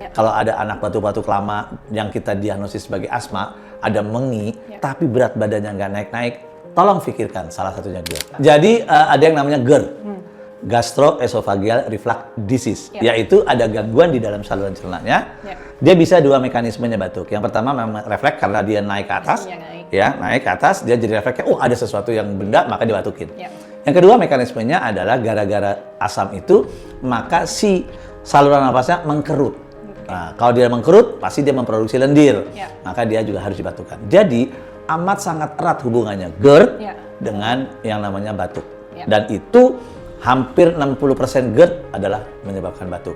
Ya. Kalau ada anak batuk-batuk lama yang kita diagnosis sebagai asma, ada mengi, tapi berat badannya nggak naik-naik, tolong pikirkan salah satunya GERD. Jadi ada yang namanya GERD, gastroesophageal reflux disease, yaitu ada gangguan di dalam saluran cernanya. Dia bisa dua mekanismenya batuk. Yang pertama memang refleks karena dia naik ke atas, naik ke atas, dia jadi refleksnya, ada sesuatu yang benda, maka dia batukin. Yang kedua mekanismenya adalah gara-gara asam itu, maka si saluran napasnya mengkerut. Nah, kalau dia mengkerut, pasti dia memproduksi lendir, maka dia juga harus dibatukkan. Jadi amat sangat erat hubungannya GERD dengan yang namanya batuk. Dan itu hampir 60% GERD adalah menyebabkan batuk.